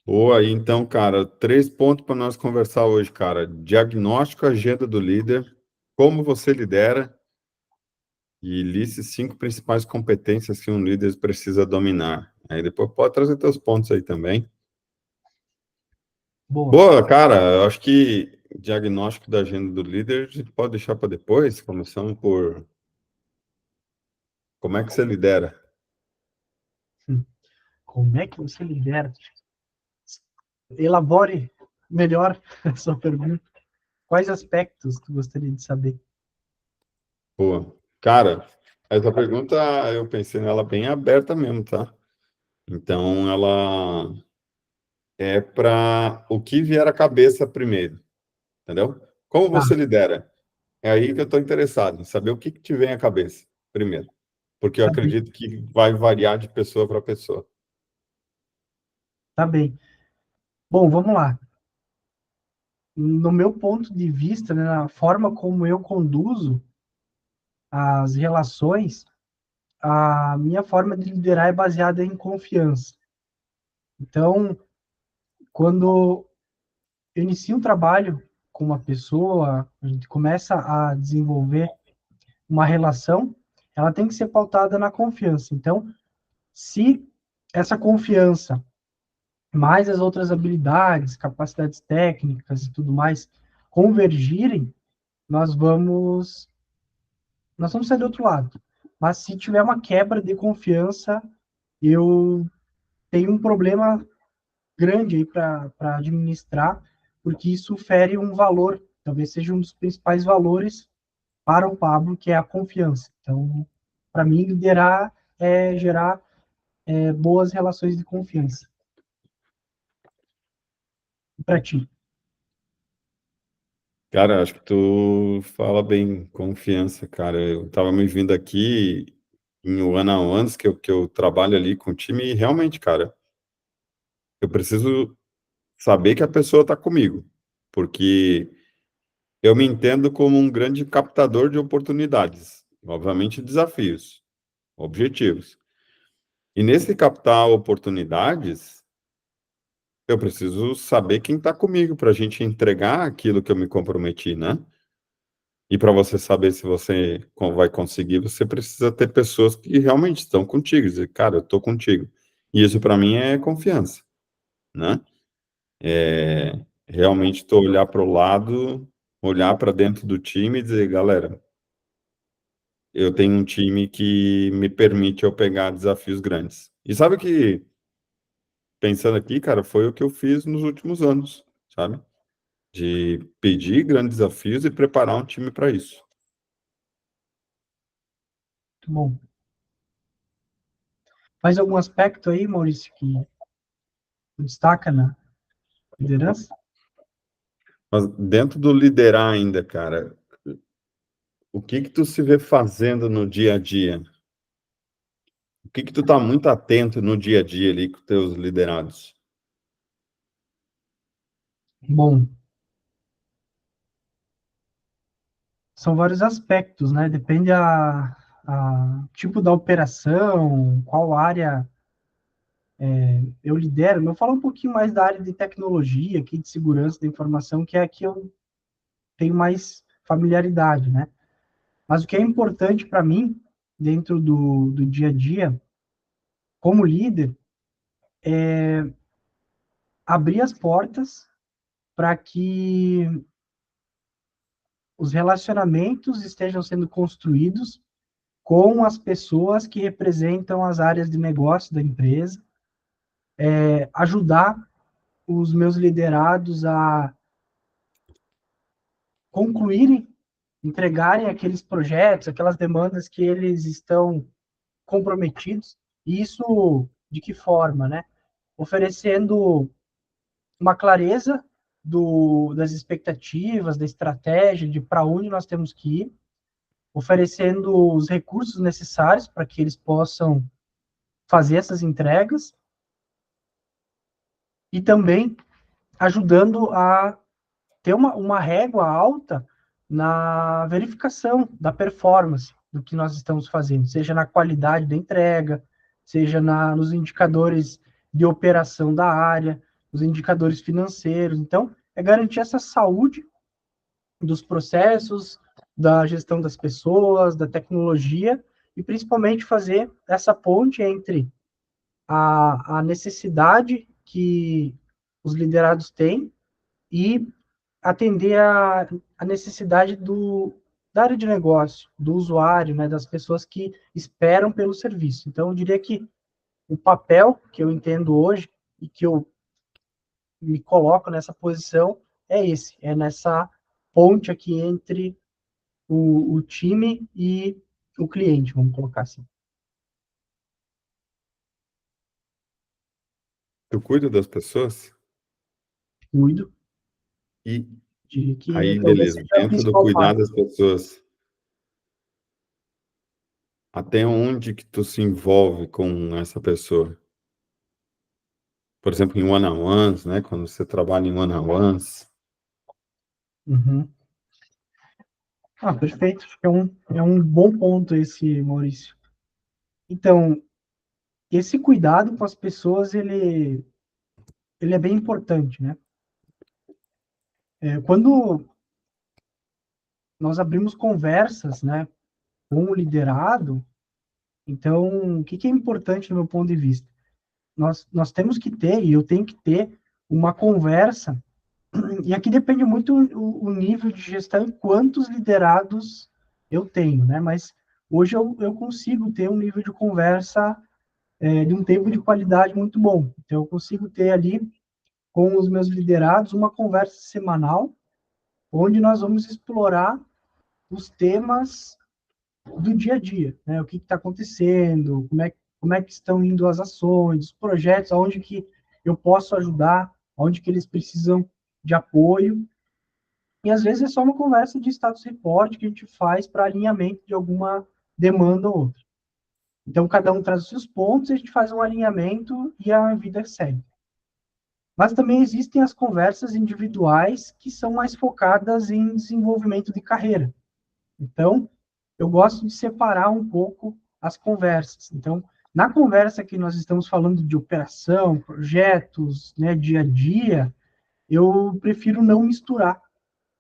Boa, aí então, cara, 3 pontos para nós conversar hoje, cara. Diagnóstico, agenda do líder, como você lidera e liste 5 principais competências que um líder precisa dominar. Aí depois pode trazer teus pontos aí também. Boa. Boa, cara, eu acho que diagnóstico da agenda do líder a gente pode deixar para depois. Começamos por como é que você lidera. Hum. Como é que você lidera? Elabore melhor a sua pergunta. Quais aspectos tu gostaria de saber? Boa. Cara, essa pergunta eu pensei nela bem aberta mesmo, tá? Então ela é para o que vier à cabeça primeiro, entendeu? Como Tá, você lidera? É aí que eu estou interessado, em saber o que te vem à cabeça primeiro, porque eu tá bem, acredito que vai variar de pessoa para pessoa. tá bem. Bom, vamos lá. No meu ponto de vista, né, na forma como eu conduzo as relações, a minha forma de liderar é baseada em confiança. Então, quando eu inicio um trabalho com uma pessoa, a gente começa a desenvolver uma relação, ela tem que ser pautada na confiança. Então, se essa confiança, mais as outras habilidades, capacidades técnicas e tudo mais, convergirem, nós vamos nós vamos sair do outro lado. Mas se tiver uma quebra de confiança, eu tenho um problema grande aí para administrar, porque isso fere um valor, talvez seja um dos principais valores para o Pablo, que é a confiança. Então, para mim, liderar é gerar boas relações de confiança. E para ti? Cara, acho que tu fala bem, confiança, cara. Eu tava me vindo aqui em one on ones que eu trabalho ali com o time e realmente, cara, eu preciso saber que a pessoa está comigo, porque eu me entendo como um grande captador de oportunidades, obviamente desafios, objetivos. E nesse captar oportunidades, eu preciso saber quem está comigo para a gente entregar aquilo que eu me comprometi, né? E para você saber se você vai conseguir, você precisa ter pessoas que realmente estão contigo, dizer, cara, eu estou contigo. E isso para mim é confiança, né? Realmente estou olhar para o lado, olhar para dentro do time e dizer, galera, eu tenho um time que me permite eu pegar desafios grandes. E sabe que, pensando aqui, cara, foi o que eu fiz nos últimos anos, sabe? De pedir grandes desafios e preparar um time para isso. Muito bom. Mais algum aspecto aí, Maurício, que destaca na liderança? Mas dentro do liderar ainda, cara, o que que tu se vê fazendo no dia a dia? O que que tu tá muito atento no dia a dia ali com teus liderados? Bom, são vários aspectos, né? Depende a tipo da operação, qual área eu lidero. Eu falo um pouquinho mais da área de tecnologia, aqui de segurança da informação, que é a que eu tenho mais familiaridade, né? Mas o que é importante para mim, dentro do dia a dia, como líder, abrir as portas para que os relacionamentos estejam sendo construídos com as pessoas que representam as áreas de negócio da empresa, ajudar os meus liderados a concluírem, entregarem aqueles projetos, aquelas demandas que eles estão comprometidos. E isso de que forma, né? Oferecendo uma clareza das expectativas, da estratégia, de para onde nós temos que ir, oferecendo os recursos necessários para que eles possam fazer essas entregas e também ajudando a ter uma régua alta na verificação da performance do que nós estamos fazendo, seja na qualidade da entrega, seja nos indicadores de operação da área, os indicadores financeiros. Então, é garantir essa saúde dos processos, da gestão das pessoas, da tecnologia, e principalmente fazer essa ponte entre a necessidade que os liderados têm e atender a necessidade da área de negócio, do usuário, né, das pessoas que esperam pelo serviço. Então, eu diria que o papel que eu entendo hoje e que eu me coloco nessa posição é esse, é nessa ponte aqui entre o time e o cliente, vamos colocar assim. Tu cuida das pessoas? Cuido, E diria que aí, talvez beleza, seja a dentro do principal cuidar parte. das pessoas, até onde que tu se envolve com essa pessoa? Por exemplo, em one-on-ones, né? Quando você trabalha em one-on-ones. Uhum. Ah, perfeito. Acho que é um bom ponto esse, Maurício. Então, esse cuidado com as pessoas, ele é bem importante, né? Quando nós abrimos conversas, né, com o liderado, então, o que que é importante no meu ponto de vista? Nós temos que ter, e eu tenho que ter, uma conversa, e aqui depende muito o nível de gestão e quantos liderados eu tenho, né? Mas hoje eu consigo ter um nível de conversa de um tempo de qualidade muito bom. Então, eu consigo ter ali com os meus liderados uma conversa semanal, onde nós vamos explorar os temas do dia a dia, né? O que está acontecendo, como é que estão indo as ações, os projetos, aonde que eu posso ajudar, aonde que eles precisam de apoio. E às vezes é só uma conversa de status report que a gente faz para alinhamento de alguma demanda ou outra. Então, cada um traz os seus pontos, a gente faz um alinhamento e a vida segue. Mas também existem as conversas individuais que são mais focadas em desenvolvimento de carreira. Então, eu gosto de separar um pouco as conversas. Então, na conversa que nós estamos falando de operação, projetos, né, dia a dia, eu prefiro não misturar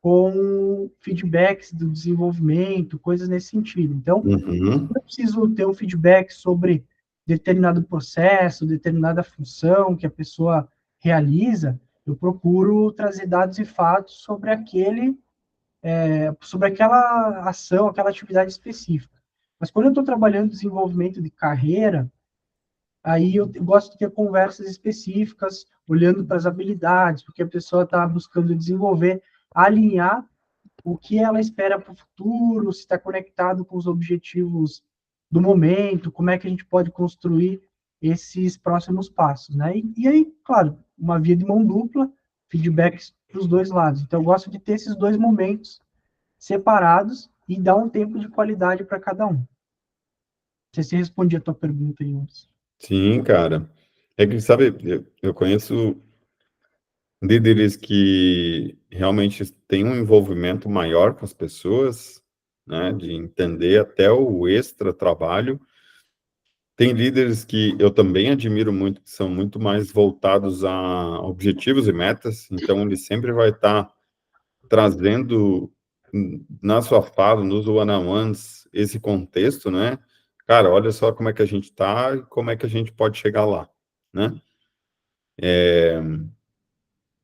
com feedbacks do desenvolvimento, coisas nesse sentido. Então, Uhum. eu preciso ter um feedback sobre determinado processo, determinada função que a pessoa realiza, eu procuro trazer dados e fatos sobre aquela ação, aquela atividade específica. Mas quando eu estou trabalhando em desenvolvimento de carreira, aí eu gosto de ter conversas específicas, olhando para as habilidades, porque a pessoa está buscando desenvolver, alinhar o que ela espera para o futuro, se está conectado com os objetivos do momento, como é que a gente pode construir esses próximos passos, né? E aí, claro, uma via de mão dupla, feedbacks para os dois lados. Então, eu gosto de ter esses dois momentos separados e dar um tempo de qualidade para cada um. Não sei se respondi a tua pergunta, Yunus. Sim, cara. É que, sabe, eu conheço líderes que realmente têm um envolvimento maior com as pessoas, né, de entender até o extra trabalho. Tem líderes que eu também admiro muito, que são muito mais voltados a objetivos e metas, então ele sempre vai estar trazendo na sua fala, nos one-on-ones, esse contexto, né? Cara, olha só como é que a gente está e como é que a gente pode chegar lá, né?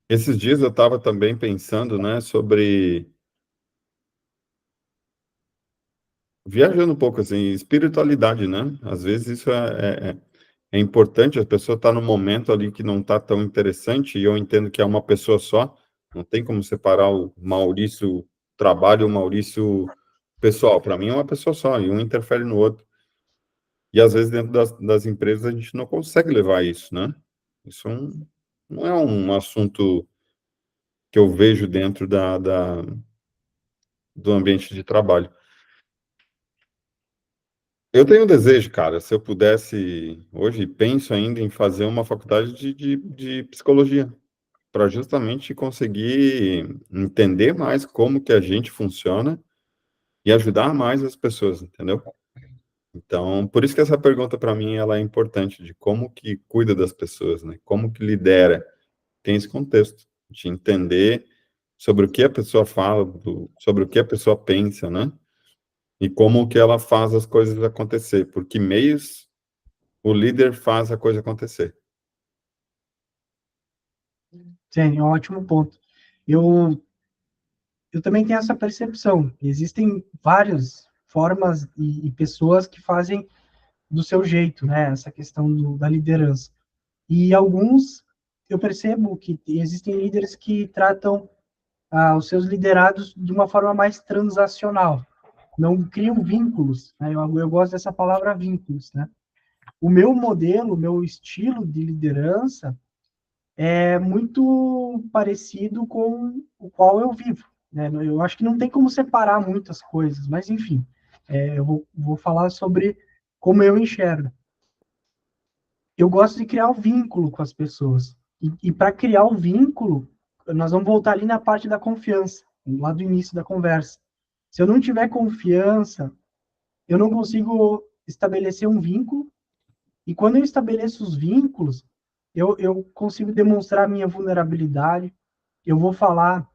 Esses dias eu estava também pensando, né, sobre viajando um pouco assim, espiritualidade, né? Às vezes isso é importante, a pessoa está num momento ali que não está tão interessante, e eu entendo que é uma pessoa só, não tem como separar o Maurício trabalho e o Maurício pessoal. Para mim é uma pessoa só, e um interfere no outro. E às vezes dentro das empresas a gente não consegue levar isso, né? Isso não é um assunto que eu vejo dentro do ambiente de trabalho. Eu tenho um desejo, cara, se eu pudesse, hoje penso ainda em fazer uma faculdade de psicologia, para justamente conseguir entender mais como que a gente funciona e ajudar mais as pessoas, entendeu? Então, por isso que essa pergunta para mim ela é importante, de como que cuida das pessoas, né? Como que lidera. tem esse contexto, de entender sobre o que a pessoa fala, sobre o que a pessoa pensa, né? E como que ela faz as coisas acontecer, por que meios o líder faz a coisa acontecer. Sim, é um ótimo ponto. Eu, eu também tenho essa percepção. Existem várias formas e pessoas que fazem do seu jeito, né? Essa questão da liderança. E alguns, eu percebo que existem líderes que tratam os seus liderados de uma forma mais transacional. Não criam vínculos, né? Eu gosto dessa palavra vínculos, né? O meu modelo, o meu estilo de liderança é muito parecido com o qual eu vivo, né? Eu acho que não tem como separar muitas coisas, mas enfim, eu vou falar sobre como eu enxergo. Eu gosto de criar o um vínculo com as pessoas. E para criar o vínculo, nós vamos voltar ali na parte da confiança, lá do início da conversa. Se eu não tiver confiança, eu não consigo estabelecer um vínculo. E quando eu estabeleço os vínculos, eu consigo demonstrar minha vulnerabilidade, eu vou falar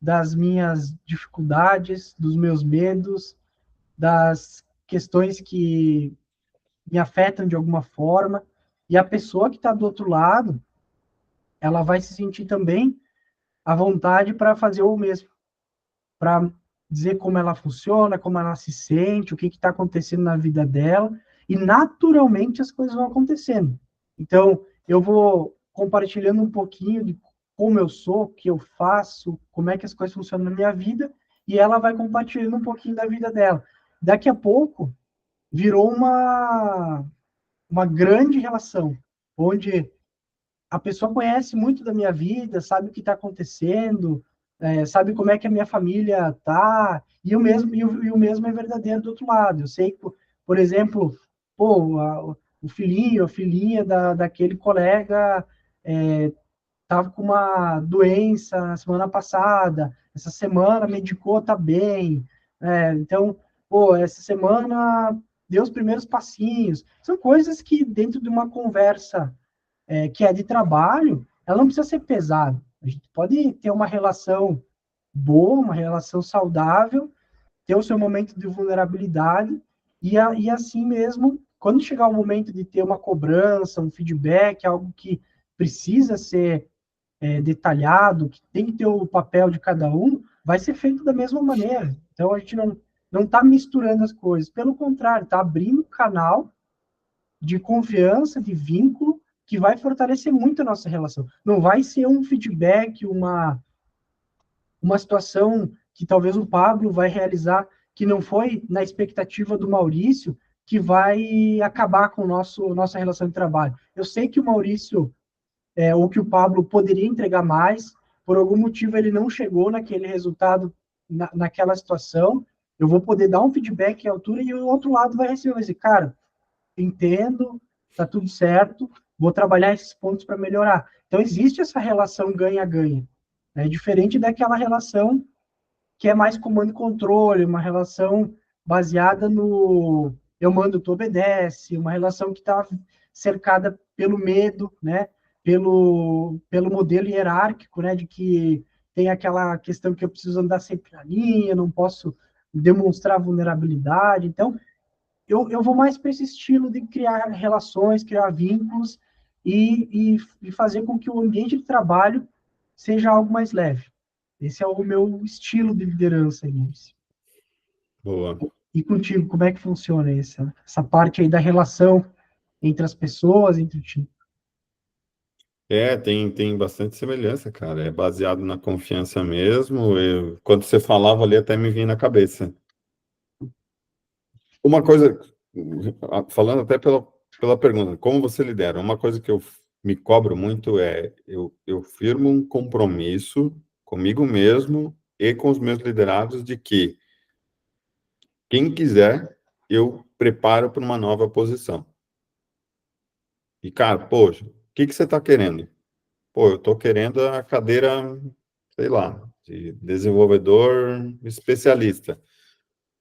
das minhas dificuldades, dos meus medos, das questões que me afetam de alguma forma. E a pessoa que está do outro lado, ela vai se sentir também à vontade para fazer o mesmo, para dizer como ela funciona, como ela se sente, o que está acontecendo na vida dela, e naturalmente as coisas vão acontecendo. Então, eu vou compartilhando um pouquinho de como eu sou, o que eu faço, como é que as coisas funcionam na minha vida, e ela vai compartilhando um pouquinho da vida dela. Daqui a pouco, virou uma grande relação, onde a pessoa conhece muito da minha vida, sabe o que está acontecendo, sabe como é que a minha família tá, e o mesmo é verdadeiro do outro lado. Eu sei que, por exemplo, pô, o filhinho, a filhinha daquele colega estava com uma doença na semana passada, essa semana medicou, tá bem, então, pô, essa semana deu os primeiros passinhos. São coisas que dentro de uma conversa que é de trabalho, ela não precisa ser pesada. A gente pode ter uma relação boa, uma relação saudável, ter o seu momento de vulnerabilidade, e assim mesmo, quando chegar o momento de ter uma cobrança, um feedback, algo que precisa ser detalhado, que tem que ter o papel de cada um, vai ser feito da mesma maneira. Então, a gente não está misturando as coisas. Pelo contrário, está abrindo canal de confiança, de vínculo, que vai fortalecer muito a nossa relação. Não vai ser um feedback, uma situação que talvez o Pablo vai realizar que não foi na expectativa do Maurício, que vai acabar com nossa relação de trabalho. Eu sei que o Maurício, ou que o Pablo poderia entregar mais, por algum motivo ele não chegou naquele resultado, naquela situação, eu vou poder dar um feedback à altura e o outro lado vai receber, vai dizer, cara, entendo, tá tudo certo, vou trabalhar esses pontos para melhorar. Então, existe essa relação ganha-ganha. É diferente daquela relação que é mais comando e controle, uma relação baseada no eu mando, tu obedece, uma relação que está cercada pelo medo, né? Pelo modelo hierárquico, né? De que tem aquela questão que eu preciso andar sempre na linha, não posso demonstrar vulnerabilidade. Então, eu vou mais para esse estilo de criar relações, criar vínculos e fazer com que o ambiente de trabalho seja algo mais leve. Esse é o meu estilo de liderança, Início. Boa. E contigo, como é que funciona essa parte aí da relação entre as pessoas, entre o time? Tem bastante semelhança, cara. É baseado na confiança mesmo. Quando você falava ali, até me vinha na cabeça. Uma coisa, falando até pela pergunta, como você lidera? Uma coisa que eu me cobro muito eu firmo um compromisso comigo mesmo e com os meus liderados de que quem quiser, eu preparo para uma nova posição. E, cara, poxa, o que você está querendo? Pô, eu estou querendo a cadeira, sei lá, de desenvolvedor especialista,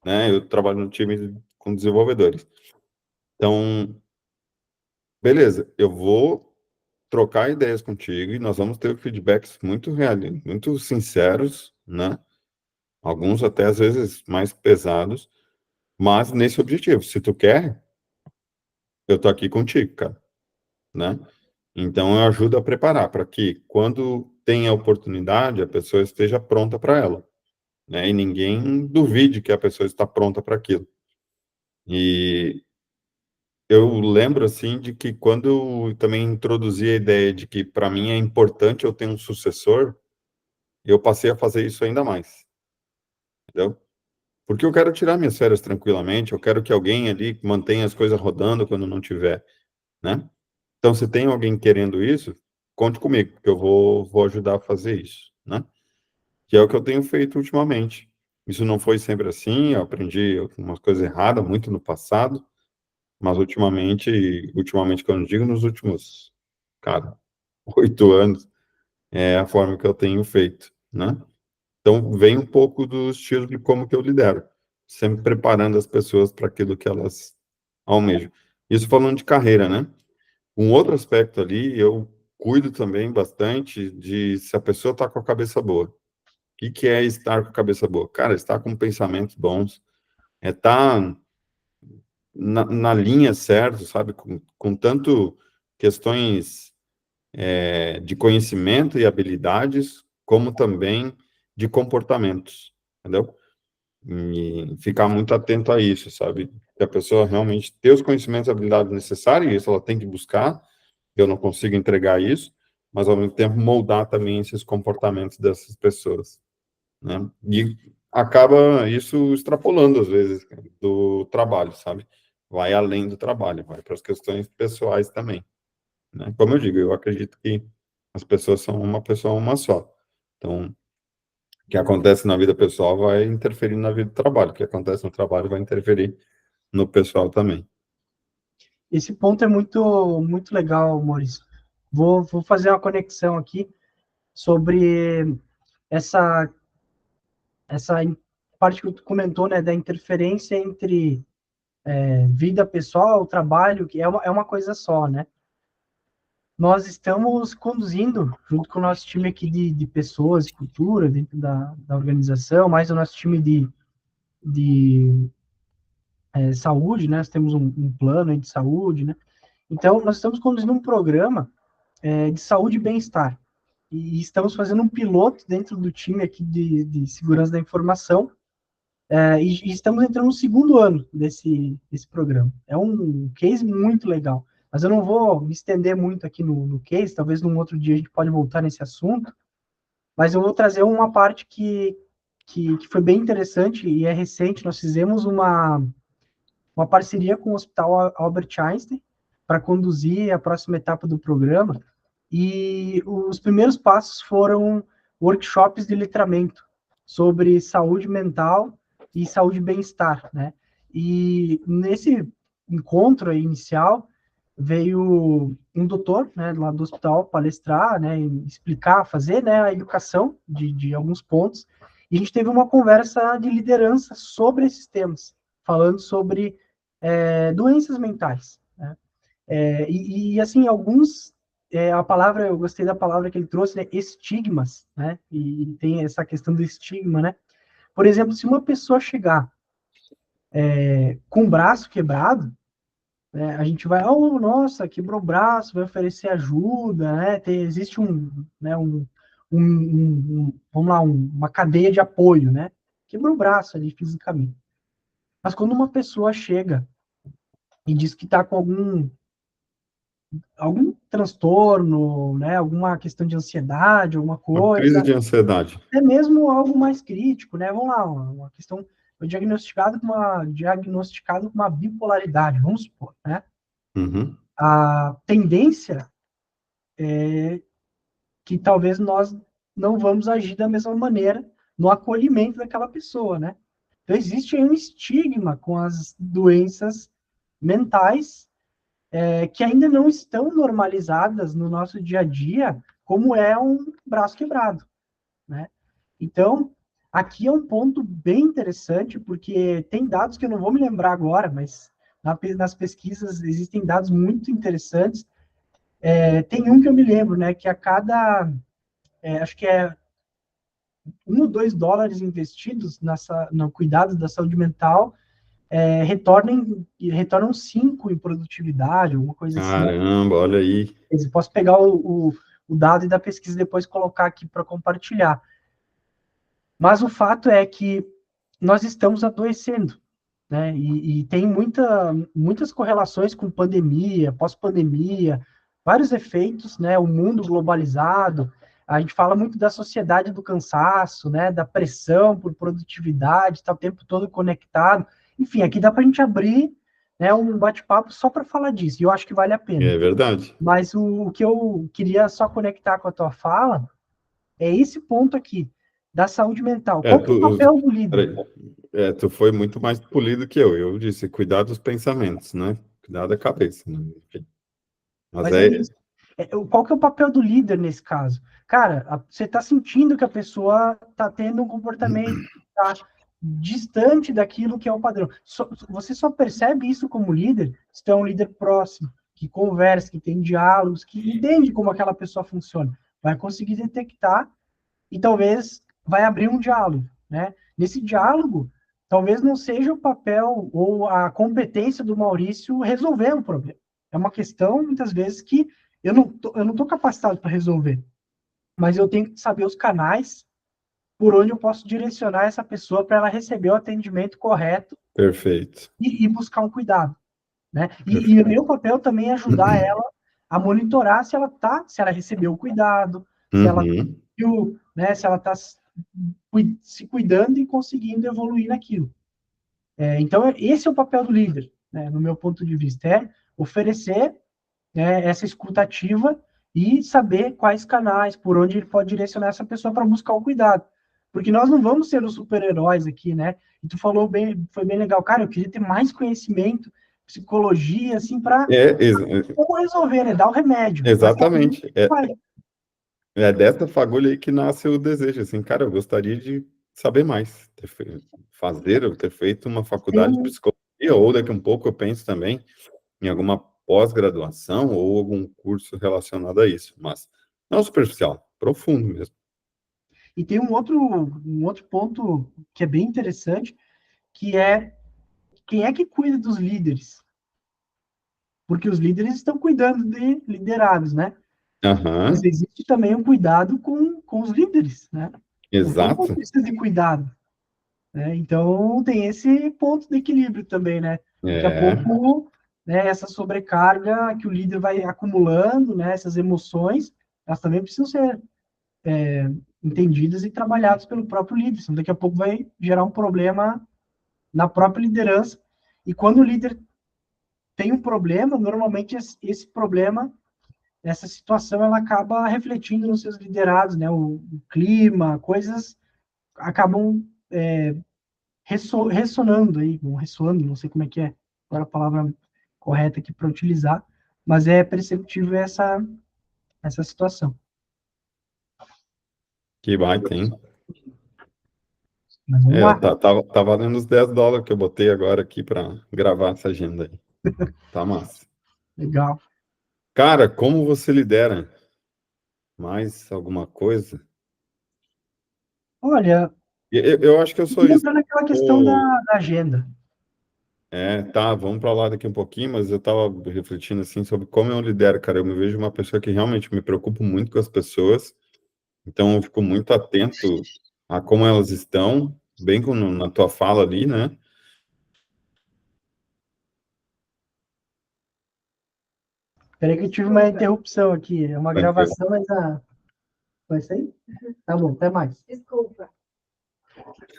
né? Eu trabalho no time com desenvolvedores. Então, beleza, eu vou trocar ideias contigo e nós vamos ter feedbacks muito reais, muito sinceros, né? Alguns até às vezes mais pesados, mas nesse objetivo. Se tu quer, eu tô aqui contigo, cara, né? Então eu ajudo a preparar para que quando tem a oportunidade, a pessoa esteja pronta para ela, né? E ninguém duvide que a pessoa está pronta para aquilo. E eu lembro assim de que quando eu também introduzi a ideia de que para mim é importante eu ter um sucessor, eu passei a fazer isso ainda mais, entendeu? Porque eu quero tirar minhas férias tranquilamente, eu quero que alguém ali mantenha as coisas rodando quando não tiver, né? Então, se tem alguém querendo isso, conte comigo, que eu vou ajudar a fazer isso, né? Que é o que eu tenho feito ultimamente. Isso não foi sempre assim, eu aprendi umas coisas erradas muito no passado, mas ultimamente, quando eu digo nos últimos, cara, 8 anos, é a forma que eu tenho feito, né? Então, vem um pouco do estilo de como que eu lidero, sempre preparando as pessoas para aquilo que elas almejam. Isso falando de carreira, né? Um outro aspecto ali, eu cuido também bastante de se a pessoa está com a cabeça boa. O que é estar com a cabeça boa? Cara, estar com pensamentos bons, é estar na linha certa, sabe? Com tanto questões de conhecimento e habilidades, como também de comportamentos, entendeu? E ficar muito atento a isso, sabe? Que a pessoa realmente ter os conhecimentos e habilidades necessários, e isso ela tem que buscar, eu não consigo entregar isso, mas ao mesmo tempo moldar também esses comportamentos dessas pessoas, né? E acaba isso extrapolando, às vezes, do trabalho, sabe? Vai além do trabalho, vai para as questões pessoais também, né? Como eu digo, eu acredito que as pessoas são uma pessoa uma só. Então, o que acontece na vida pessoal vai interferir na vida do trabalho, o que acontece no trabalho vai interferir no pessoal também. Esse ponto é muito, muito legal, Maurício. Vou fazer uma conexão aqui sobre essa, essa parte que tu comentou, né, da interferência entre vida pessoal, trabalho, que é uma coisa só, né? Nós estamos conduzindo, junto com o nosso time aqui de pessoas e cultura, dentro da organização, mais o nosso time de saúde, né? Nós temos um plano de saúde, né? Então, nós estamos conduzindo um programa de saúde e bem-estar. E estamos fazendo um piloto dentro do time aqui de segurança da informação, e estamos entrando no segundo ano desse programa. É um case muito legal. Mas eu não vou me estender muito aqui no case, talvez num outro dia a gente pode voltar nesse assunto, mas eu vou trazer uma parte que foi bem interessante e é recente. Nós fizemos uma parceria com o Hospital Albert Einstein para conduzir a próxima etapa do programa. E os primeiros passos foram workshops de letramento sobre saúde mental e saúde e bem-estar, né? E nesse encontro inicial veio um doutor, né, lá do hospital palestrar, né, explicar, fazer, né, a educação de alguns pontos. E a gente teve uma conversa de liderança sobre esses temas, falando sobre doenças mentais, né? Assim, alguns, a palavra, eu gostei da palavra que ele trouxe, né, estigmas, né, e tem essa questão do estigma, né. Por exemplo, se uma pessoa chegar com o braço quebrado, né, a gente vai, oh, nossa, quebrou o braço, vai oferecer ajuda, né, existe né, vamos lá, uma cadeia de apoio, né, quebrou o braço ali fisicamente. Mas quando uma pessoa chega e diz que está com algum transtorno, né, alguma questão de ansiedade, alguma Uma crise coisa, de ansiedade. até mesmo algo mais crítico, né? Vamos lá, uma questão foi diagnosticado com uma bipolaridade, vamos supor, né? Uhum. A tendência que talvez nós não vamos agir da mesma maneira no acolhimento daquela pessoa, né? Então existe um estigma com as doenças mentais que ainda não estão normalizadas no nosso dia a dia, como é um braço quebrado, né? Então, aqui é um ponto bem interessante, porque tem dados que eu não vou me lembrar agora, mas nas pesquisas existem dados muito interessantes Tem um que eu me lembro, né, que a cada, acho que é $1 ou $2 investidos no cuidado da saúde mental, retornam 5 em produtividade, alguma coisa assim. Caramba, olha aí. Eu posso pegar o dado da pesquisa e depois colocar aqui para compartilhar. Mas o fato é que nós estamos adoecendo, né? E tem muitas correlações com pandemia, pós-pandemia, vários efeitos, né? O mundo globalizado, a gente fala muito da sociedade do cansaço, né? Da pressão por produtividade, está o tempo todo conectado. Enfim, aqui dá para a gente abrir, né, um bate-papo só para falar disso, e eu acho que vale a pena. É verdade. Mas o que eu queria só conectar com a tua fala é esse ponto aqui, da saúde mental. É, Qual que é o papel do líder? peraí. Tu foi muito mais polido que eu. Eu disse cuidar dos pensamentos, né? Cuidar da cabeça, né? Enfim. Mas Mas é isso. Qual que é o papel do líder nesse caso? Cara, você está sentindo que a pessoa está tendo um comportamento que tá distante daquilo que é o padrão. Você só percebe isso como líder se tu é um líder próximo, que conversa, que tem diálogos, que entende como aquela pessoa funciona. Vai conseguir detectar e talvez vai abrir um diálogo, né? Nesse diálogo, talvez não seja o papel ou a competência do Maurício resolver o problema. É uma questão, muitas vezes, que eu não tô capacitado para resolver, mas eu tenho que saber os canais por onde eu posso direcionar essa pessoa para ela receber o atendimento correto perfeito. e buscar um cuidado, né? E o Perfeito. meu papel também é ajudar ela a monitorar se ela recebeu o cuidado, se ela Uhum. conseguiu, né, se ela está se cuidando e conseguindo evoluir naquilo. Então, esse é o papel do líder, né, no meu ponto de vista, é oferecer, né, essa escutativa e saber quais canais, por onde ele pode direcionar essa pessoa para buscar o cuidado. Porque nós não vamos ser os super-heróis aqui, né? E tu falou bem, foi bem legal. Cara, eu queria ter mais conhecimento, psicologia, assim, para É, como resolver, né? Dar o remédio. Mas também exatamente. vai. É dessa fagulha aí que nasce o desejo. Assim, cara, eu gostaria de saber mais, fazer ou ter feito uma Tem faculdade de um, psicologia, ou daqui a um pouco eu penso também em alguma pós-graduação ou algum curso relacionado a isso, mas não superficial, profundo mesmo. e tem um outro ponto que é bem interessante, que é quem é que cuida dos líderes? Porque os líderes estão cuidando de liderados, né? Mas Aham, existe também um cuidado com os líderes, né? Então, todo mundo exato. precisa de cuidado, né? Então, tem esse ponto de equilíbrio também, né? Daqui a É, pouco, né, essa sobrecarga que o líder vai acumulando, né, essas emoções, elas também precisam ser entendidas e trabalhadas pelo próprio líder, senão daqui a pouco vai gerar um problema na própria liderança. E quando o líder tem um problema, normalmente esse problema, essa situação, ela acaba refletindo nos seus liderados, né? O clima, coisas acabam ressonando aí, ou ressoando, não sei como é que é agora a palavra correta aqui para utilizar, mas é perceptível essa situação. que vai, tem. Mas vamos É, lá, tá valendo os US$ 10 que eu botei agora aqui para gravar essa agenda aí. Tá massa. legal. Cara, como você lidera? Mais alguma coisa? Olha, Eu acho que eu eu sou queria isso. entrar naquela questão da agenda. Tá, vamos para lá daqui um pouquinho, mas eu estava refletindo assim sobre como eu lidero, cara. Eu me vejo uma pessoa que realmente me preocupo muito com as pessoas, então eu fico muito atento a como elas estão, bem como na tua fala ali, né? Peraí que eu tive uma interrupção aqui, é uma Tranquilo. gravação, mas vai sair? Tá bom, até mais. Desculpa.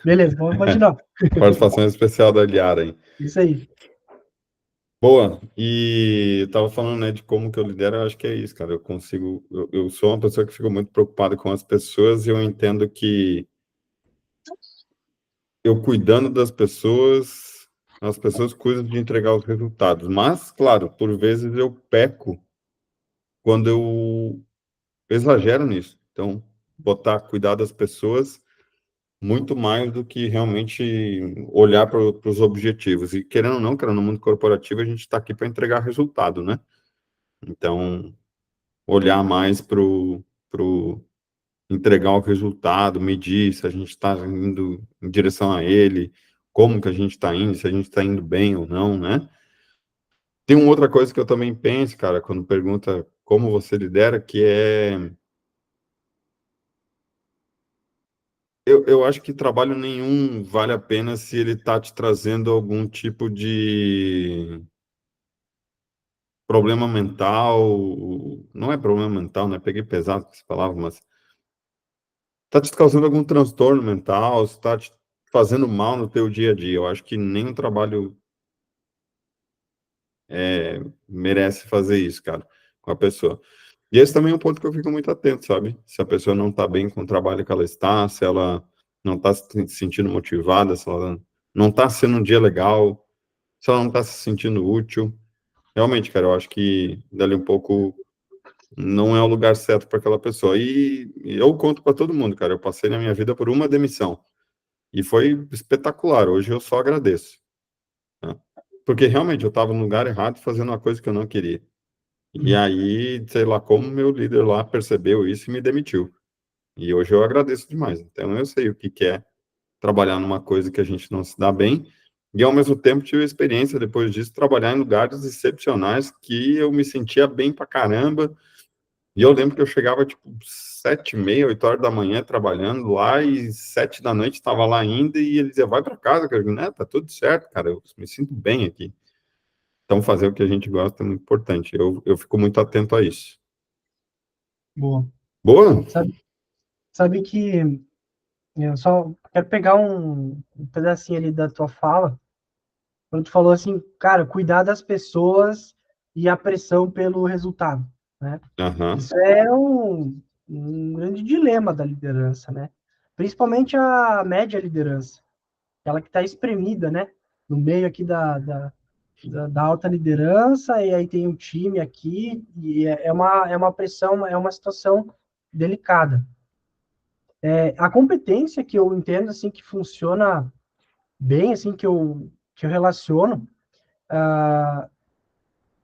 Beleza, vamos continuar. Participação especial da Liara, hein? Isso aí. Boa, e eu tava falando, né, de como que eu lidero, eu acho que é isso, cara. Eu consigo, eu sou uma pessoa que fica muito preocupada com as pessoas e eu entendo que eu cuidando das pessoas, as pessoas cuidam de entregar os resultados. Mas, claro, por vezes eu peco quando eu exagero nisso. Então, botar cuidar das pessoas muito mais do que realmente olhar para os objetivos. E querendo ou não, cara, no mundo corporativo a gente está aqui para entregar resultado, né? Então, olhar mais para o entregar o resultado, medir se a gente está indo em direção a ele, como que a gente está indo, se a gente está indo bem ou não, né? Tem uma outra coisa que eu também penso, cara, quando pergunta como você lidera, que é eu acho que trabalho nenhum vale a pena se ele está te trazendo algum tipo de problema mental. Não é problema mental, né? Peguei pesado com essa palavra, mas está te causando algum transtorno mental, está te fazendo mal no teu dia a dia. Eu acho que nenhum trabalho merece fazer isso, cara, com a pessoa. E esse também é um ponto que eu fico muito atento, sabe? Se a pessoa não está bem com o trabalho que ela está, se ela não está se sentindo motivada, se ela não está sendo um dia legal, se ela não está se sentindo útil. Realmente, cara, eu acho que dali um pouco não é o lugar certo para aquela pessoa. E eu conto para todo mundo, cara. Eu passei na minha vida por uma demissão e foi espetacular. Hoje eu só agradeço, né? Porque realmente eu estava no lugar errado fazendo uma coisa que eu não queria. E Uhum. aí, sei lá como meu líder lá percebeu isso e me demitiu. E hoje eu agradeço demais. Então eu sei o que que é trabalhar numa coisa que a gente não se dá bem. E ao mesmo tempo tive a experiência depois disso trabalhar em lugares excepcionais que eu me sentia bem pra caramba. E eu lembro que eu chegava tipo 7h30, 8 horas da manhã trabalhando lá e 7 da noite estava lá ainda e ele dizia, vai para casa, cara. Eu digo, né, tá tudo certo, cara, eu me sinto bem aqui. Então fazer o que a gente gosta é muito importante. Eu fico muito atento a isso. Boa. Boa? Sabe, sabe que eu só quero pegar um pedacinho ali da tua fala, quando tu falou assim, cara, cuidar das pessoas e a pressão pelo resultado, né? Aham, Isso é um grande dilema da liderança, né? Principalmente a média liderança, aquela que está espremida, né? No meio aqui da alta liderança, e aí tem um time aqui, e é uma pressão, é uma situação delicada. A competência que eu entendo, assim, que funciona bem, assim, que eu relaciono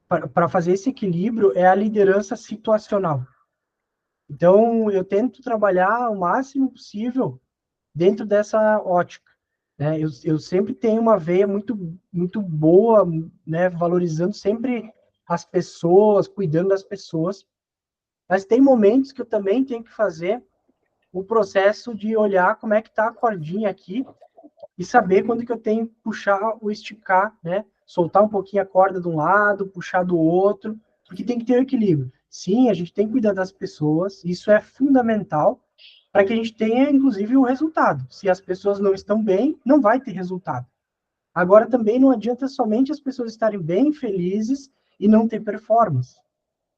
para fazer esse equilíbrio é a liderança situacional. Então, eu tento trabalhar o máximo possível dentro dessa ótica, né? Eu sempre tenho uma veia muito boa, né? Valorizando sempre as pessoas, cuidando das pessoas, mas tem momentos que eu também tenho que fazer o processo de olhar como é que está a cordinha aqui e saber quando que eu tenho que puxar ou esticar, né? Soltar um pouquinho a corda de um lado, puxar do outro, porque tem que ter o um equilíbrio. Sim, a gente tem que cuidar das pessoas, isso é fundamental para que a gente tenha, inclusive, o resultado. Se as pessoas não estão bem, não vai ter resultado. Agora, também não adianta somente as pessoas estarem bem, felizes e não ter performance.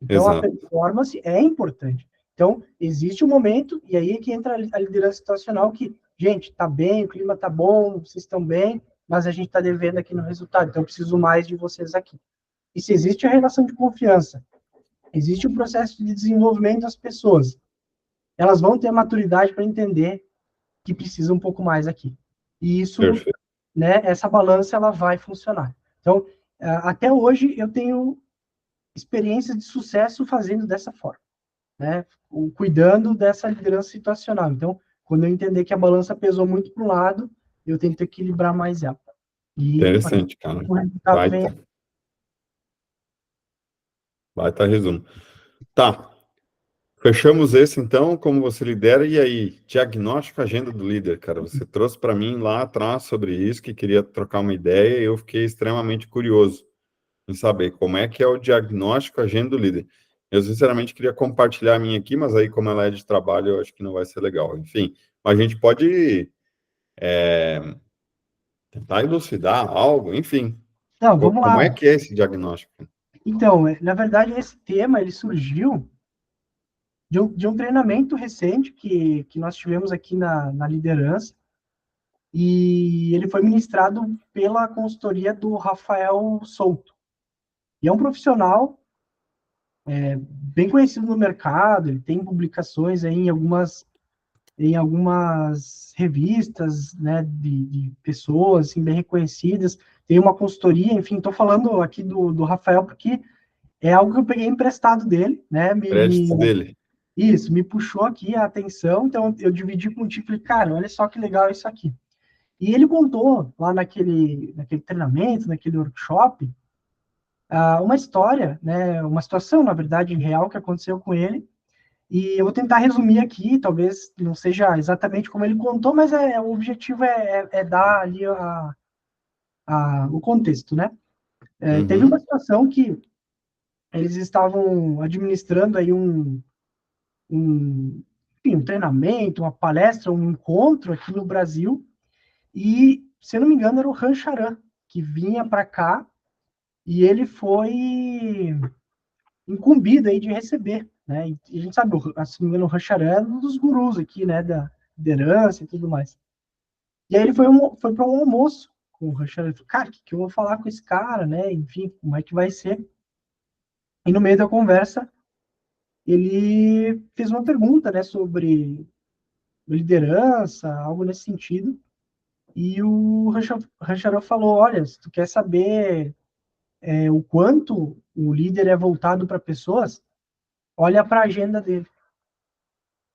Então, a exato. performance é importante. Então, existe um momento, e aí é que entra a liderança situacional, que, gente, tá bem, o clima tá bom, vocês estão bem, mas a gente está devendo aqui no resultado, então eu preciso mais de vocês aqui. E se existe a relação de confiança, existe o processo de desenvolvimento das pessoas, elas vão ter a maturidade para entender que precisa um pouco mais aqui. E isso, Perfeito. né, essa balança, ela vai funcionar. Então, até hoje, eu tenho experiências de sucesso fazendo dessa forma, né? Cuidando dessa liderança situacional. Então, quando eu entender que a balança pesou muito para um lado, eu tento equilibrar mais ela. E a partir Interessante, cara. do resultado vem. Baita, baita resumo. Tá. Fechamos esse, então, como você lidera. E aí, diagnóstico agenda do líder, cara. Você trouxe para mim lá atrás sobre isso, que queria trocar uma ideia, e eu fiquei extremamente curioso em saber como é que é o diagnóstico agenda do líder. Eu, sinceramente, queria compartilhar a minha aqui, mas aí, como ela é de trabalho, eu acho que não vai ser legal. Enfim, a gente pode tentar elucidar algo, enfim. Não, vamos Como lá. é que é esse diagnóstico? Então, na verdade, esse tema ele surgiu de um treinamento recente que nós tivemos aqui na liderança, e ele foi ministrado pela consultoria do Rafael Souto. E é um profissional bem conhecido no mercado, ele tem publicações aí em algumas revistas, né, de pessoas assim, bem reconhecidas, tem uma consultoria, enfim, estou falando aqui do Rafael porque é algo que eu peguei emprestado dele, né? Crédito dele. Isso, me puxou aqui a atenção, então eu dividi contigo, falei, cara, olha só que legal isso aqui. E ele contou lá naquele treinamento, naquele workshop, uma história, né, uma situação, na verdade, real que aconteceu com ele. E eu vou tentar resumir aqui, talvez não seja exatamente como ele contou, mas o objetivo é dar ali o contexto, né? Teve uma Uhum. situação que eles estavam administrando aí um, enfim, um treinamento, uma palestra, um encontro aqui no Brasil, e, se eu não me engano, era o Rancharan, que vinha para cá, e ele foi incumbido aí de receber, né? E a gente sabe, se não me engano, o Rancharan é um dos gurus aqui, né, da liderança e tudo mais. E aí ele foi para um almoço com o Rancharan, ele falou, cara, que eu vou falar com esse cara, né? Enfim, como é que vai ser? E no meio da conversa, ele fez uma pergunta, né, sobre liderança, algo nesse sentido. E o Rancharan falou: olha, se tu quer saber o quanto o líder é voltado para pessoas, olha para a agenda dele.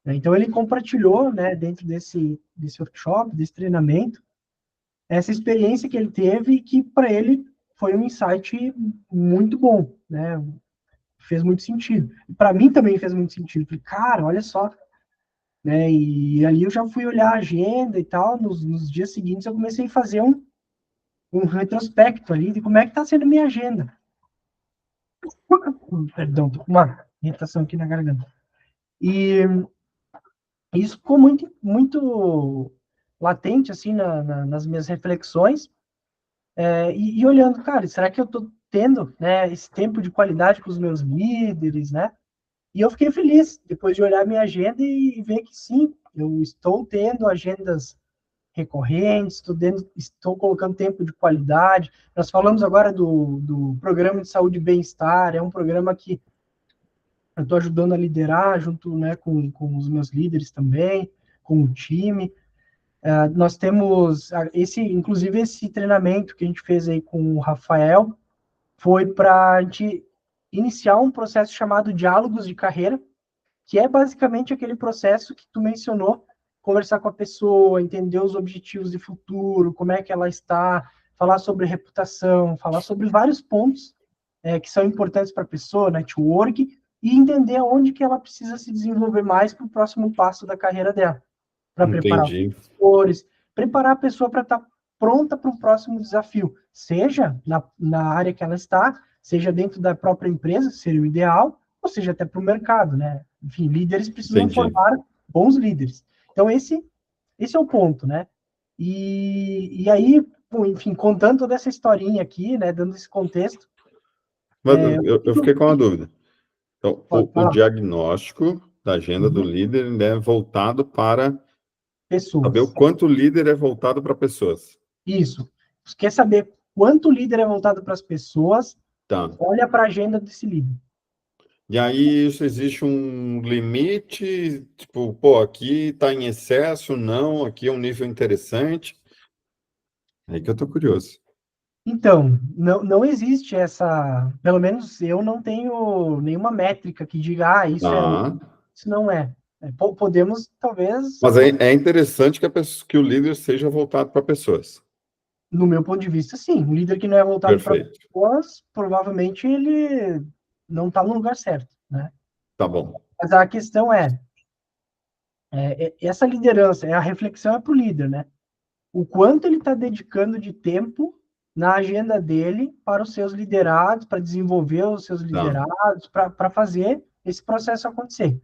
Então ele compartilhou, né, dentro desse workshop, desse treinamento, essa experiência que ele teve, que para ele foi um insight muito bom, né? Fez muito sentido. Para mim também fez muito sentido. Falei, cara, olha só, né? E ali eu já fui olhar a agenda e tal. Nos dias seguintes eu comecei a fazer um retrospecto ali de como é que está sendo a minha agenda. Perdão, tô com uma irritação aqui na garganta. E isso ficou muito latente, assim, nas minhas reflexões. E olhando, cara, será que eu estou tendo, né, esse tempo de qualidade com os meus líderes, né? E eu fiquei feliz, depois de olhar minha agenda e ver que sim, eu estou tendo agendas recorrentes, estou colocando tempo de qualidade. Nós falamos agora do programa de saúde e bem-estar, é um programa que eu estou ajudando a liderar junto, né, com os meus líderes também, com o time. Nós temos inclusive esse treinamento que a gente fez aí com o Rafael, foi para a gente iniciar um processo chamado Diálogos de Carreira, que é basicamente aquele processo que tu mencionou, conversar com a pessoa, entender os objetivos de futuro, como é que ela está, falar sobre reputação, falar sobre vários pontos que são importantes para a pessoa, network, e entender onde que ela precisa se desenvolver mais para o próximo passo da carreira dela, para preparar os Entendi. professores, preparar a pessoa para estar pronta para o próximo desafio, seja na área que ela está, seja dentro da própria empresa, seria o ideal, ou seja até para o mercado, né? Enfim, líderes precisam Entendi. formar bons líderes. Então, esse é o ponto, né? E aí, pô, enfim, contando toda essa historinha aqui, né, dando esse contexto, Mas eu fiquei com uma dúvida. Então, pode o falar, diagnóstico da agenda do uhum, líder ele é voltado para saber o pessoas. quanto o líder é voltado para pessoas. Isso. Você quer saber quanto o líder é voltado para as pessoas? Tá. Olha para a agenda desse líder. E aí, isso existe um limite, tipo, pô, aqui está em excesso, não, aqui é um nível interessante. É aí que eu tô curioso. Então, não existe essa. Pelo menos eu não tenho nenhuma métrica que diga, isso é Tá. isso não é. Podemos, talvez, Mas é interessante que, que o líder seja voltado para pessoas. no meu ponto de vista, sim. Um líder que não é voltado para Perfeito. pessoas, provavelmente ele não está no lugar certo, né? Tá bom. Mas a questão essa liderança, a reflexão é para o líder, né? O quanto ele está dedicando de tempo na agenda dele para os seus liderados, para desenvolver os seus Tá. liderados, para fazer esse processo acontecer.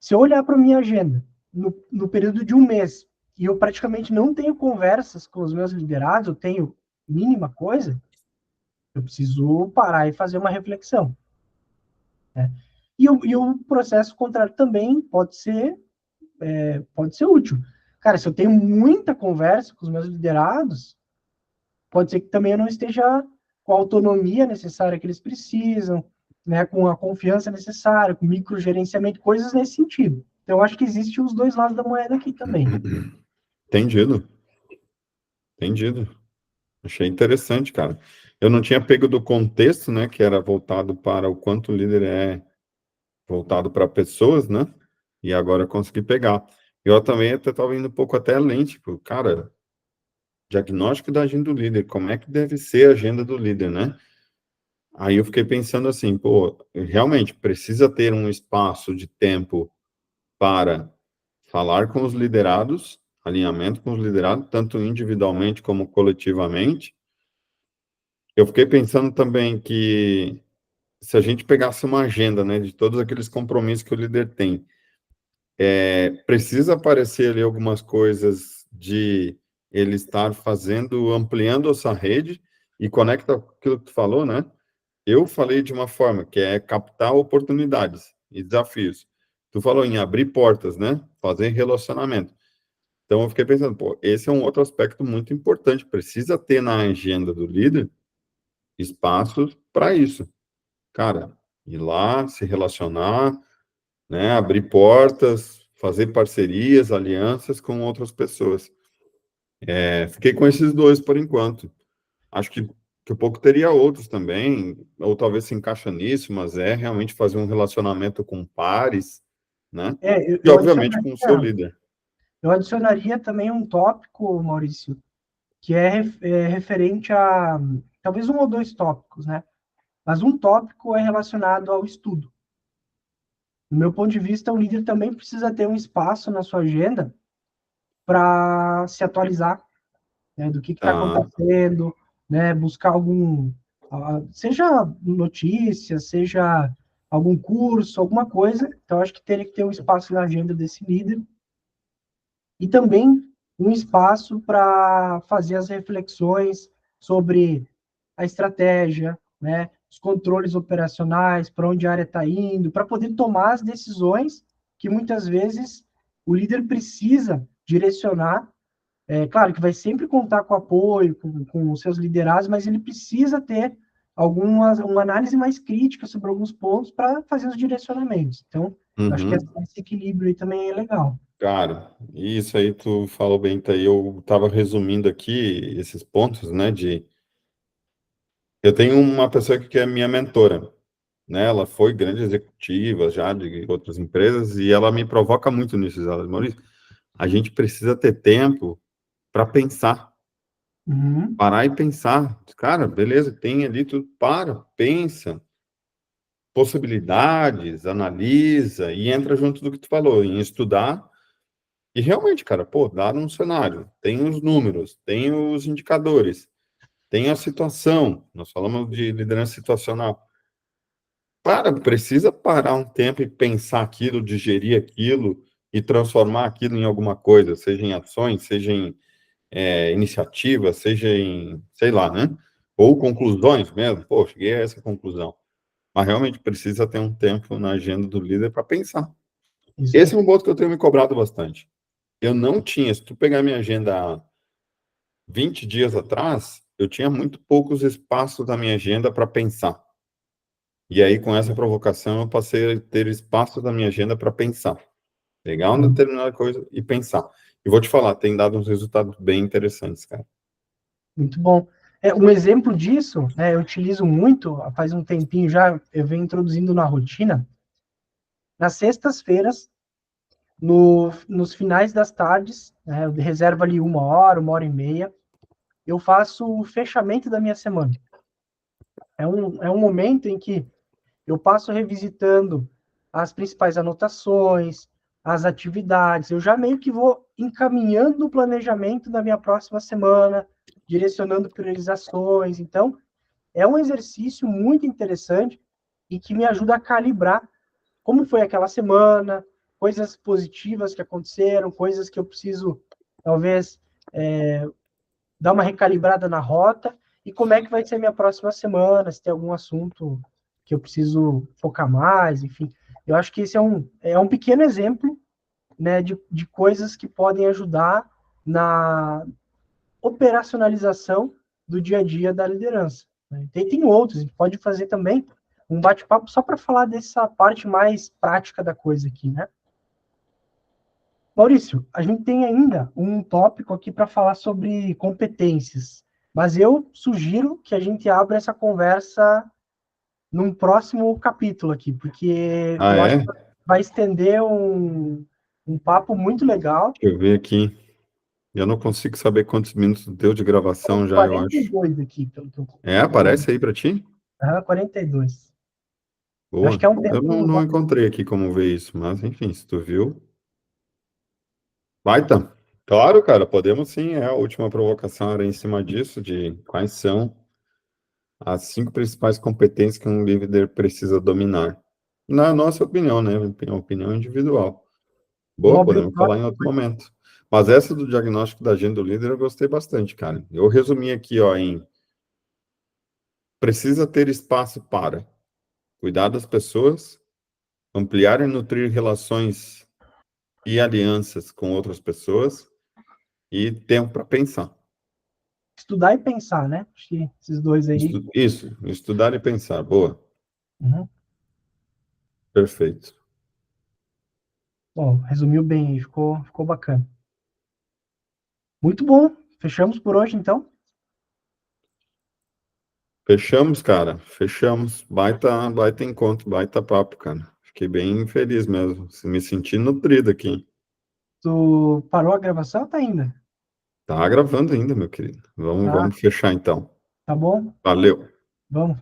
Se eu olhar para a minha agenda no período de um mês e eu praticamente não tenho conversas com os meus liderados, eu tenho mínima coisa, eu preciso parar e fazer uma reflexão. Né? E o processo contrário também pode ser útil. Cara, se eu tenho muita conversa com os meus liderados, pode ser que também eu não esteja com a autonomia necessária que eles precisam, né, com a confiança necessária, com microgerenciamento, coisas nesse sentido. Então, eu acho que existem os dois lados da moeda aqui também. Entendido. Entendido. Achei interessante, cara. Eu não tinha pego do contexto, né, que era voltado para o quanto o líder é voltado para pessoas, né? E agora eu consegui pegar. Eu também até estava indo um pouco até além, tipo, cara, diagnóstico da agenda do líder, como é que deve ser a agenda do líder, né? Aí eu fiquei pensando assim, pô, realmente precisa ter um espaço de tempo para falar com os liderados, alinhamento com os liderados, tanto individualmente como coletivamente. Eu fiquei pensando também que se a gente pegasse uma agenda, né, de todos aqueles compromissos que o líder tem, precisa aparecer ali algumas coisas de ele estar fazendo, ampliando essa rede e conecta aquilo que tu falou, né? Eu falei de uma forma que é captar oportunidades e desafios. Tu falou em abrir portas, né? Fazer relacionamento. Então eu fiquei pensando, pô, esse é um outro aspecto muito importante. Precisa ter na agenda do líder espaços para isso. Cara, ir lá, se relacionar, né? Abrir portas, fazer parcerias, alianças com outras pessoas. Fiquei com esses dois por enquanto. Acho que um pouco teria outros também, ou talvez se encaixa nisso, mas é realmente fazer um relacionamento com pares, né? Eu, E, eu obviamente, com o seu adicionaria, líder. eu adicionaria também um tópico, Maurício, que é referente a talvez um ou dois tópicos, né? Mas um tópico é relacionado ao estudo. Do meu ponto de vista, o líder também precisa ter um espaço na sua agenda para se atualizar, né, do que está Tá. acontecendo, né, buscar algum, seja notícia, seja algum curso, alguma coisa. Então, acho que teria que ter um espaço na agenda desse líder e também um espaço para fazer as reflexões sobre a estratégia, né, os controles operacionais, para onde a área está indo, para poder tomar as decisões que muitas vezes o líder precisa direcionar. É claro que vai sempre contar com apoio, com os seus liderados, mas ele precisa ter uma análise mais crítica sobre alguns pontos para fazer os direcionamentos. Então, acho que Uhum. esse equilíbrio aí também é legal. Cara, isso aí tu falou bem, tá aí. Eu estava resumindo aqui esses pontos, né? Eu tenho uma pessoa que é minha mentora, né? Ela foi grande executiva já de outras empresas e ela me provoca muito nisso, ela, Maurício. A gente precisa ter tempo para pensar, Uhum, parar e pensar. Cara, beleza, tem ali tudo, para, pensa, possibilidades, analisa e entra junto do que tu falou, em estudar. E realmente, cara, pô, dá um cenário, tem os números, tem os indicadores, tem a situação. Nós falamos de liderança situacional. Precisa parar um tempo e pensar aquilo, digerir aquilo e transformar aquilo em alguma coisa, seja em ações, seja em iniciativa, seja em, sei lá, né? Ou conclusões mesmo. Pô, cheguei a essa conclusão. Mas realmente precisa ter um tempo na agenda do líder para pensar. isso Esse aí. é um ponto que eu tenho me cobrado bastante. Eu não tinha, se tu pegar minha agenda há 20 dias atrás, eu tinha muito poucos espaços na minha agenda para pensar. E aí, com essa provocação, eu passei a ter espaço na minha agenda para pensar. Pegar uma Uhum, determinada coisa e pensar. E vou te falar, tem dado uns resultados bem interessantes, cara. muito bom. Um exemplo disso, né, eu utilizo muito, faz um tempinho já, eu venho introduzindo na rotina. Nas sextas-feiras, nos finais das tardes, né, eu reservo ali uma hora e meia, eu faço o fechamento da minha semana. É um momento em que eu passo revisitando as principais anotações, as atividades, eu já meio que vou encaminhando o planejamento da minha próxima semana, direcionando priorizações. Então, é um exercício muito interessante e que me ajuda a calibrar como foi aquela semana, coisas positivas que aconteceram, coisas que eu preciso, talvez, dar uma recalibrada na rota e como é que vai ser a minha próxima semana, se tem algum assunto que eu preciso focar mais, enfim. Eu acho que esse é um pequeno exemplo, né, de coisas que podem ajudar na operacionalização do dia a dia da liderança. Né? Tem outros, a gente pode fazer também um bate-papo só para falar dessa parte mais prática da coisa aqui, né? Maurício, a gente tem ainda um tópico aqui para falar sobre competências. Mas eu sugiro que a gente abra essa conversa num próximo capítulo aqui, porque Ah, eu acho que é? vai estender um papo muito legal. Deixa eu ver aqui. Eu não consigo saber quantos minutos deu de gravação já, eu acho. 42 aqui, pelo que eu É, tô vendo. aparece aí pra ti? 42. Eu acho Boa. que é um Eu não, tempo. não encontrei aqui como ver isso, mas enfim, se tu viu. Baita. Claro, cara, podemos sim. É, a última provocação era em cima disso, de quais são as 5 principais competências que um líder precisa dominar. Na nossa opinião, né? Opinião individual. Vamos Boa, abrir o podemos falar em próximo. outro momento. Mas essa do diagnóstico da agenda do líder eu gostei bastante, cara. Eu resumi aqui, ó, em precisa ter espaço para cuidar das pessoas, ampliar e nutrir relações e alianças com outras pessoas e tempo para pensar. Estudar e pensar, né? Acho que esses dois aí. Isso, estudar e pensar. Boa, Uhum. perfeito. Bom, resumiu bem aí, ficou bacana. Muito bom. Fechamos por hoje, então. Fechamos, cara. Fechamos. Baita, baita encontro, baita papo, cara. Fiquei bem feliz mesmo. Me senti nutrido aqui. Tu parou a gravação ou tá ainda? Tá gravando ainda, meu querido. Vamos, Tá, vamos fechar então. tá bom? Valeu. Vamos.